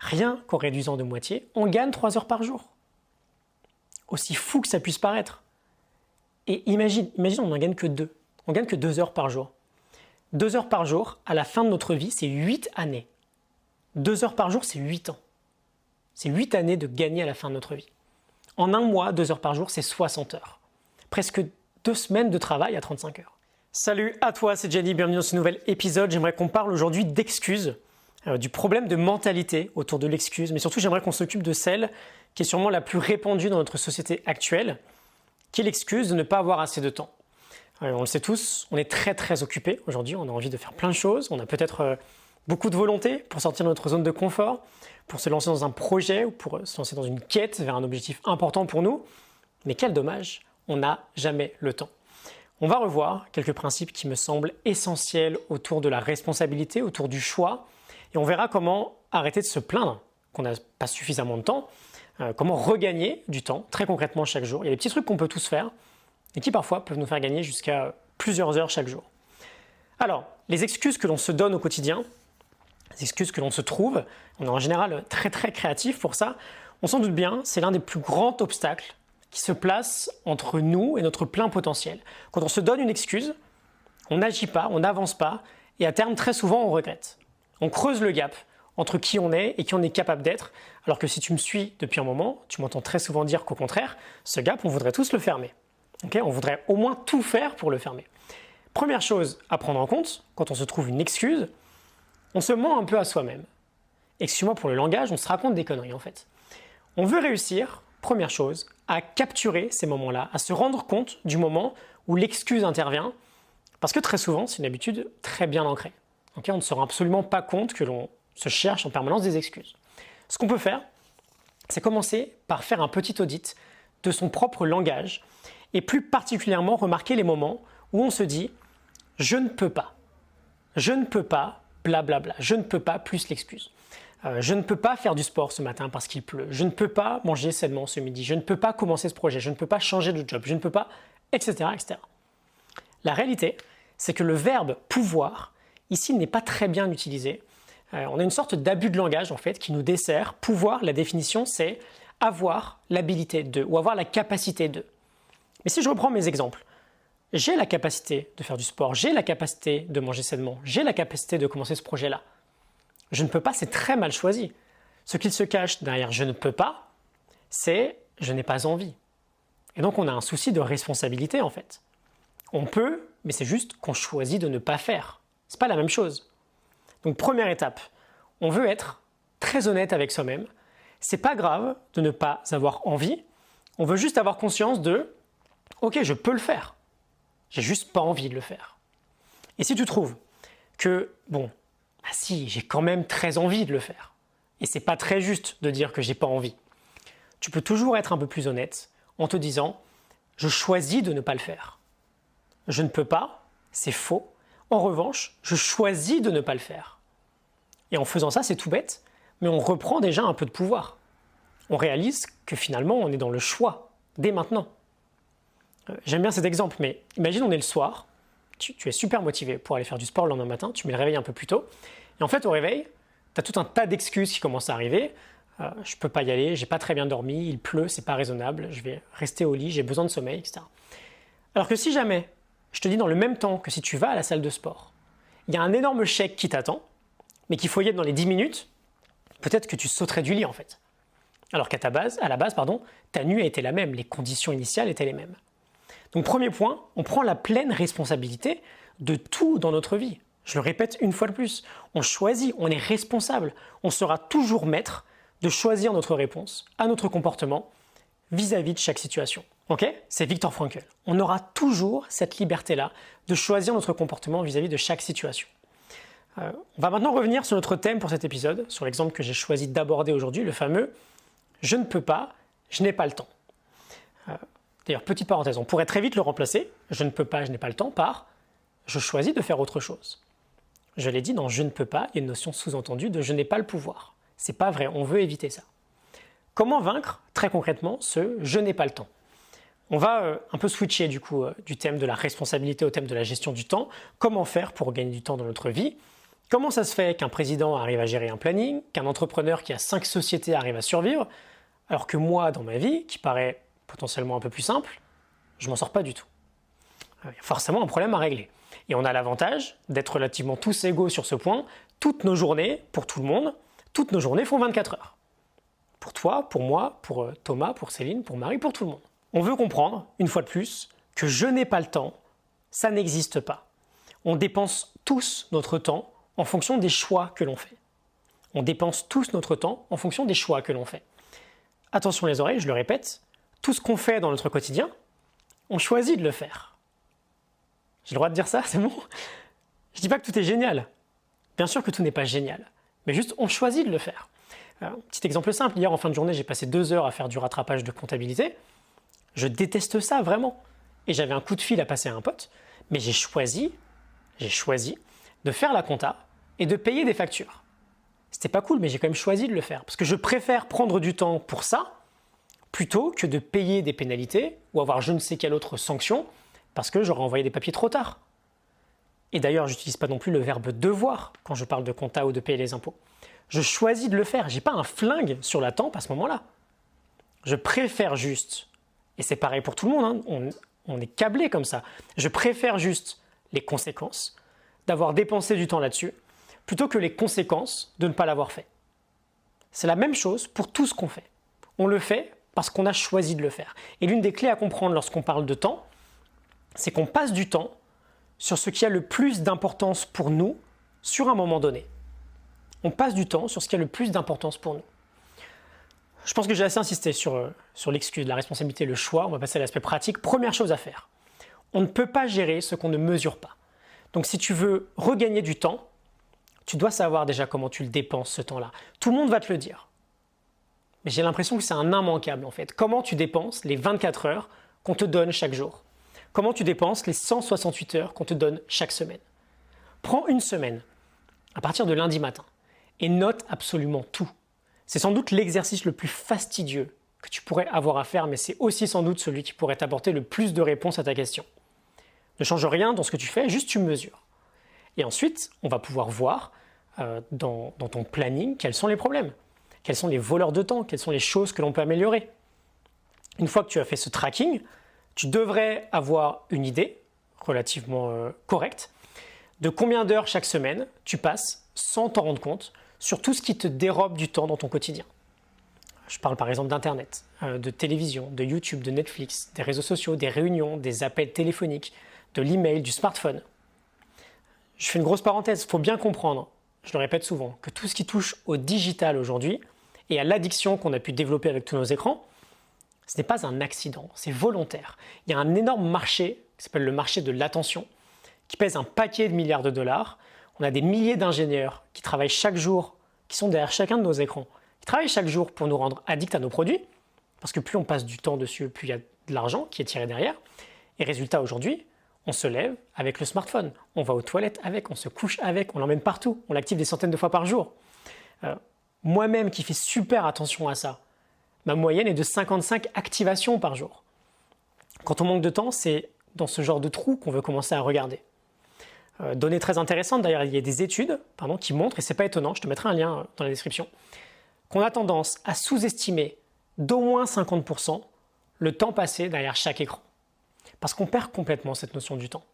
rien qu'en réduisant de moitié, on gagne 3 heures par jour. Aussi fou que ça puisse paraître. Et imagine, on n'en gagne que 2. On gagne que 2 heures par jour. 2 heures par jour, à la fin de notre vie, c'est 8 années. 2 heures par jour, c'est 8 ans. C'est 8 années de gagner à la fin de notre vie. En un mois, 2 heures par jour, c'est 60 heures. Presque 2 semaines de travail à 35 heures. Salut à toi, c'est Jenny, bienvenue dans ce nouvel épisode. J'aimerais qu'on parle aujourd'hui d'excuses, du problème de mentalité autour de l'excuse, mais surtout j'aimerais qu'on s'occupe de celle qui est sûrement la plus répandue dans notre société actuelle, qui est l'excuse de ne pas avoir assez de temps. On le sait tous, on est très occupés aujourd'hui, on a envie de faire plein de choses, on a peut-être beaucoup de volonté pour sortir de notre zone de confort, pour se lancer dans un projet ou pour se lancer dans une quête vers un objectif important pour nous. Mais quel dommage, on n'a jamais le temps. On va revoir quelques principes qui me semblent essentiels autour de la responsabilité, autour du choix, et on verra comment arrêter de se plaindre qu'on n'a pas suffisamment de temps, comment regagner du temps très concrètement chaque jour. Il y a des petits trucs qu'on peut tous faire et qui parfois peuvent nous faire gagner jusqu'à plusieurs heures chaque jour. Alors, les excuses que l'on se donne au quotidien, les excuses que l'on se trouve, on est en général très créatif pour ça, on s'en doute bien, c'est l'un des plus grands obstacles qui se place entre nous et notre plein potentiel. Quand on se donne une excuse, on n'agit pas, on n'avance pas, et à terme, très souvent, on regrette. On creuse le gap entre qui on est et qui on est capable d'être, alors que si tu me suis depuis un moment, tu m'entends très souvent dire qu'au contraire, ce gap, on voudrait tous le fermer. Okay, on voudrait au moins tout faire pour le fermer. Première chose à prendre en compte, quand on se trouve une excuse, on se ment un peu à soi-même. Excuse-moi pour le langage, on se raconte des conneries en fait. On veut réussir, première chose, à capturer ces moments-là, à se rendre compte du moment où l'excuse intervient, parce que très souvent, c'est une habitude très bien ancrée. Okay, on ne se rend absolument pas compte que l'on se cherche en permanence des excuses. Ce qu'on peut faire, c'est commencer par faire un petit audit de son propre langage, et plus particulièrement remarquer les moments où on se dit « je ne peux pas »,« je ne peux pas », blablabla, « je ne peux pas » plus l'excuse. Je ne peux pas faire du sport ce matin parce qu'il pleut. Je ne peux pas manger sainement ce midi. Je ne peux pas commencer ce projet. Je ne peux pas changer de job. Je ne peux pas, etc. La réalité, c'est que le verbe « pouvoir », ici, n'est pas très bien utilisé. On a une sorte d'abus de langage, en fait, qui nous dessert. Pouvoir, la définition, c'est avoir l'habilité de ou avoir la capacité de. Mais si je reprends mes exemples, j'ai la capacité de faire du sport, j'ai la capacité de manger sainement, j'ai la capacité de commencer ce projet-là. Je ne peux pas, c'est très mal choisi. Ce qu'il se cache derrière « je ne peux pas », c'est « je n'ai pas envie ». Et donc on a un souci de responsabilité en fait. On peut, mais c'est juste qu'on choisit de ne pas faire. C'est pas la même chose. Donc première étape, on veut être très honnête avec soi-même. C'est pas grave de ne pas avoir envie. On veut juste avoir conscience de « ok, je peux le faire. J'ai juste pas envie de le faire ». Et si tu trouves que, bon, ah si, j'ai quand même très envie de le faire. Et c'est pas très juste de dire que j'ai pas envie. Tu peux toujours être un peu plus honnête en te disant « je choisis de ne pas le faire ». Je ne peux pas, c'est faux. En revanche, je choisis de ne pas le faire. Et en faisant ça, c'est tout bête, mais on reprend déjà un peu de pouvoir. On réalise que finalement, on est dans le choix, dès maintenant. J'aime bien cet exemple, mais imagine on est le soir, tu es super motivé pour aller faire du sport le lendemain matin, tu mets le réveil un peu plus tôt, et en fait au réveil, tu as tout un tas d'excuses qui commencent à arriver. Je peux pas y aller, j'ai pas très bien dormi, il pleut, c'est pas raisonnable, je vais rester au lit, j'ai besoin de sommeil, etc. Alors que si jamais, je te dis dans le même temps que si tu vas à la salle de sport, il y a un énorme chèque qui t'attend, mais qu'il faut y être dans les 10 minutes, peut-être que tu sauterais du lit en fait. Alors qu'à la base, ta nuit a été la même, les conditions initiales étaient les mêmes. Donc premier point, on prend la pleine responsabilité de tout dans notre vie. Je le répète une fois de plus, on choisit, on est responsable, on sera toujours maître de choisir notre réponse à notre comportement vis-à-vis de chaque situation. Ok ? C'est Viktor Frankl. On aura toujours cette liberté-là de choisir notre comportement vis-à-vis de chaque situation. On va maintenant revenir sur notre thème pour cet épisode, sur l'exemple que j'ai choisi d'aborder aujourd'hui, le fameux « je ne peux pas, je n'ai pas le temps ». D'ailleurs, petite parenthèse, on pourrait très vite le remplacer, je ne peux pas, je n'ai pas le temps, par je choisis de faire autre chose. Je l'ai dit, dans je ne peux pas, il y a une notion sous-entendue de je n'ai pas le pouvoir. C'est pas vrai, on veut éviter ça. Comment vaincre, très concrètement, ce je n'ai pas le temps ? On va un peu switcher du coup du thème de la responsabilité au thème de la gestion du temps. Comment faire pour gagner du temps dans notre vie ? Comment ça se fait qu'un président arrive à gérer un planning, qu'un entrepreneur qui a 5 sociétés arrive à survivre, alors que moi, dans ma vie, qui paraît potentiellement un peu plus simple, je m'en sors pas du tout. Il y a forcément un problème à régler. Et on a l'avantage d'être relativement tous égaux sur ce point. Toutes nos journées, pour tout le monde, toutes nos journées font 24 heures. Pour toi, pour moi, pour Thomas, pour Céline, pour Marie, pour tout le monde. On veut comprendre, une fois de plus, que je n'ai pas le temps, ça n'existe pas. On dépense tous notre temps en fonction des choix que l'on fait. On dépense tous notre temps en fonction des choix que l'on fait. Attention les oreilles, je le répète, tout ce qu'on fait dans notre quotidien, on choisit de le faire. J'ai le droit de dire ça, c'est bon? Je ne dis pas que tout est génial. Bien sûr que tout n'est pas génial, mais juste on choisit de le faire. Petit exemple simple, hier en fin de journée, j'ai passé 2 heures à faire du rattrapage de comptabilité. Je déteste ça vraiment. Et j'avais un coup de fil à passer à un pote, mais j'ai choisi de faire la compta et de payer des factures. C'était pas cool, mais j'ai quand même choisi de le faire. Parce que je préfère prendre du temps pour ça, plutôt que de payer des pénalités ou avoir je ne sais quelle autre sanction, parce que j'aurais envoyé des papiers trop tard. Et d'ailleurs, je n'utilise pas non plus le verbe devoir quand je parle de compta ou de payer les impôts. Je choisis de le faire. Je n'ai pas un flingue sur la tempe à ce moment-là. Je préfère juste, et c'est pareil pour tout le monde, hein, on est câblé comme ça, je préfère juste les conséquences d'avoir dépensé du temps là-dessus, plutôt que les conséquences de ne pas l'avoir fait. C'est la même chose pour tout ce qu'on fait. On le fait parce qu'on a choisi de le faire. Et l'une des clés à comprendre lorsqu'on parle de temps, c'est qu'on passe du temps sur ce qui a le plus d'importance pour nous sur un moment donné. On passe du temps sur ce qui a le plus d'importance pour nous. Je pense que j'ai assez insisté sur l'excuse, la responsabilité, le choix. On va passer à l'aspect pratique. Première chose à faire, on ne peut pas gérer ce qu'on ne mesure pas. Donc si tu veux regagner du temps, tu dois savoir déjà comment tu le dépenses ce temps-là. Tout le monde va te le dire. Mais j'ai l'impression que c'est un immanquable en fait. Comment tu dépenses les 24 heures qu'on te donne chaque jour? Comment tu dépenses les 168 heures qu'on te donne chaque semaine? Prends une semaine, à partir de lundi matin, et note absolument tout. C'est sans doute l'exercice le plus fastidieux que tu pourrais avoir à faire, mais c'est aussi sans doute celui qui pourrait t'apporter le plus de réponses à ta question. Ne change rien dans ce que tu fais, juste tu mesures. Et ensuite, on va pouvoir voir dans ton planning quels sont les problèmes, quels sont les voleurs de temps, quelles sont les choses que l'on peut améliorer. Une fois que tu as fait ce tracking, tu devrais avoir une idée relativement correcte de combien d'heures chaque semaine tu passes sans t'en rendre compte sur tout ce qui te dérobe du temps dans ton quotidien. Je parle par exemple d'Internet, de télévision, de YouTube, de Netflix, des réseaux sociaux, des réunions, des appels téléphoniques, de l'email, du smartphone. Je fais une grosse parenthèse, il faut bien comprendre, je le répète souvent, que tout ce qui touche au digital aujourd'hui et à l'addiction qu'on a pu développer avec tous nos écrans, ce n'est pas un accident, c'est volontaire. Il y a un énorme marché qui s'appelle le marché de l'attention, qui pèse un paquet de milliards de dollars. On a des milliers d'ingénieurs qui travaillent chaque jour, qui sont derrière chacun de nos écrans, qui travaillent chaque jour pour nous rendre addicts à nos produits, parce que plus on passe du temps dessus, plus il y a de l'argent qui est tiré derrière. Et résultat, aujourd'hui, on se lève avec le smartphone, on va aux toilettes avec, on se couche avec, on l'emmène partout, on l'active des centaines de fois par jour. Moi-même qui fais super attention à ça, ma moyenne est de 55 activations par jour. Quand on manque de temps, c'est dans ce genre de trou qu'on veut commencer à regarder. Donnée très intéressante, d'ailleurs il y a des études qui montrent, et c'est pas étonnant, je te mettrai un lien dans la description, qu'on a tendance à sous-estimer d'au moins 50% le temps passé derrière chaque écran. Parce qu'on perd complètement cette notion du temps.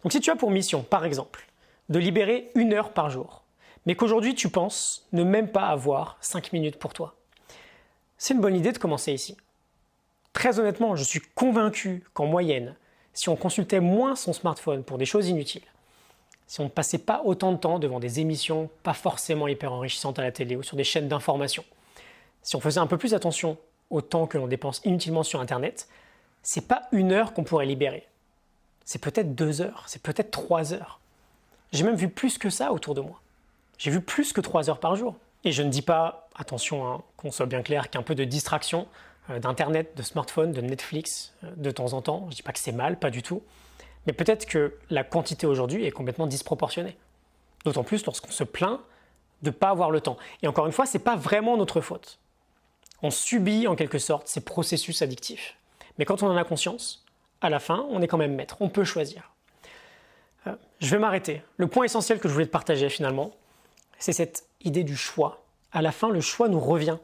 Donc si tu as pour mission, par exemple, de libérer 1 heure par jour, mais qu'aujourd'hui tu penses ne même pas avoir 5 minutes pour toi, c'est une bonne idée de commencer ici. Très honnêtement, je suis convaincu qu'en moyenne, si on consultait moins son smartphone pour des choses inutiles, si on ne passait pas autant de temps devant des émissions pas forcément hyper enrichissantes à la télé ou sur des chaînes d'information, si on faisait un peu plus attention au temps que l'on dépense inutilement sur Internet, c'est pas 1 heure qu'on pourrait libérer. C'est peut-être 2 heures, c'est peut-être 3 heures. J'ai même vu plus que ça autour de moi. J'ai vu plus que 3 heures par jour. Et je ne dis pas, attention, qu'on soit bien clair, qu'un peu de distraction d'Internet, de smartphone, de Netflix de temps en temps, je ne dis pas que c'est mal, pas du tout. Mais peut-être que la quantité aujourd'hui est complètement disproportionnée. D'autant plus lorsqu'on se plaint de ne pas avoir le temps. Et encore une fois, ce n'est pas vraiment notre faute. On subit en quelque sorte ces processus addictifs. Mais quand on en a conscience, à la fin, on est quand même maître, on peut choisir. Je vais m'arrêter. Le point essentiel que je voulais te partager finalement, c'est cette idée du choix. À la fin, le choix nous revient.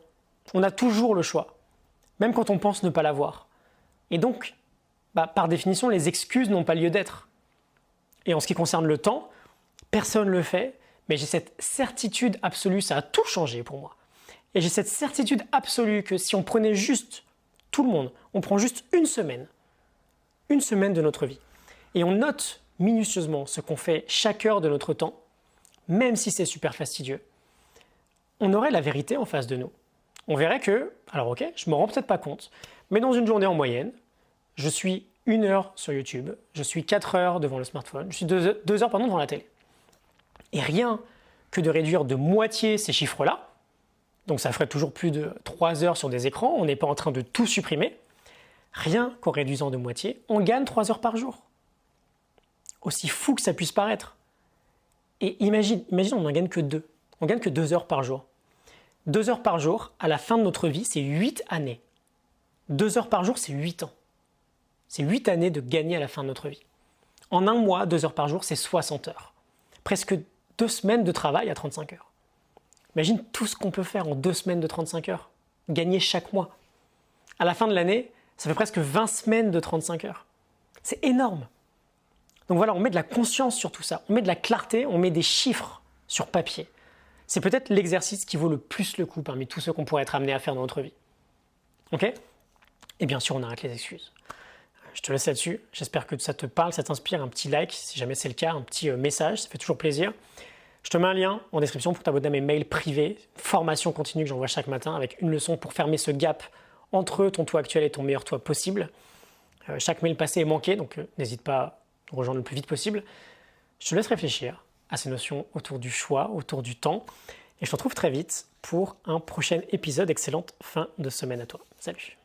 On a toujours le choix, même quand on pense ne pas l'avoir. Et donc, par définition, les excuses n'ont pas lieu d'être. Et en ce qui concerne le temps, personne ne le fait, mais j'ai cette certitude absolue, ça a tout changé pour moi. Et j'ai cette certitude absolue que si on prenait juste, tout le monde, on prend juste une semaine de notre vie, et on note minutieusement ce qu'on fait chaque heure de notre temps, même si c'est super fastidieux, on aurait la vérité en face de nous. On verrait que, alors ok, je me rends peut-être pas compte, mais dans une journée en moyenne, je suis 1 heure sur YouTube, je suis 4 heures devant le smartphone, je suis 2 heures devant la télé. Et rien que de réduire de moitié ces chiffres-là, donc ça ferait toujours plus de 3 heures sur des écrans, on n'est pas en train de tout supprimer, rien qu'en réduisant de moitié, on gagne 3 heures par jour. Aussi fou que ça puisse paraître. Et imagine, on n'en gagne que 2. On gagne que 2 heures par jour. 2 heures par jour, à la fin de notre vie, c'est 8 années. 2 heures par jour, c'est 8 ans. C'est 8 années de gagner à la fin de notre vie. En un mois, 2 heures par jour, c'est 60 heures. Presque 2 semaines de travail à 35 heures. Imagine tout ce qu'on peut faire en 2 semaines de 35 heures. Gagner chaque mois. À la fin de l'année, ça fait presque 20 semaines de 35 heures. C'est énorme. Donc voilà, on met de la conscience sur tout ça. On met de la clarté, on met des chiffres sur papier. C'est peut-être l'exercice qui vaut le plus le coup parmi tous ceux qu'on pourrait être amené à faire dans notre vie. Ok ? Et bien sûr, on arrête les excuses. Je te laisse là-dessus. J'espère que ça te parle, ça t'inspire. Un petit like, si jamais c'est le cas, un petit message, ça fait toujours plaisir. Je te mets un lien en description pour t'abonner à mes mails privés, formation continue que j'envoie chaque matin avec une leçon pour fermer ce gap entre ton toi actuel et ton meilleur toi possible. Chaque mail passé est manqué, donc n'hésite pas à nous rejoindre le plus vite possible. Je te laisse réfléchir à ces notions autour du choix, autour du temps. Et je te retrouve très vite pour un prochain épisode. Excellente fin de semaine à toi. Salut!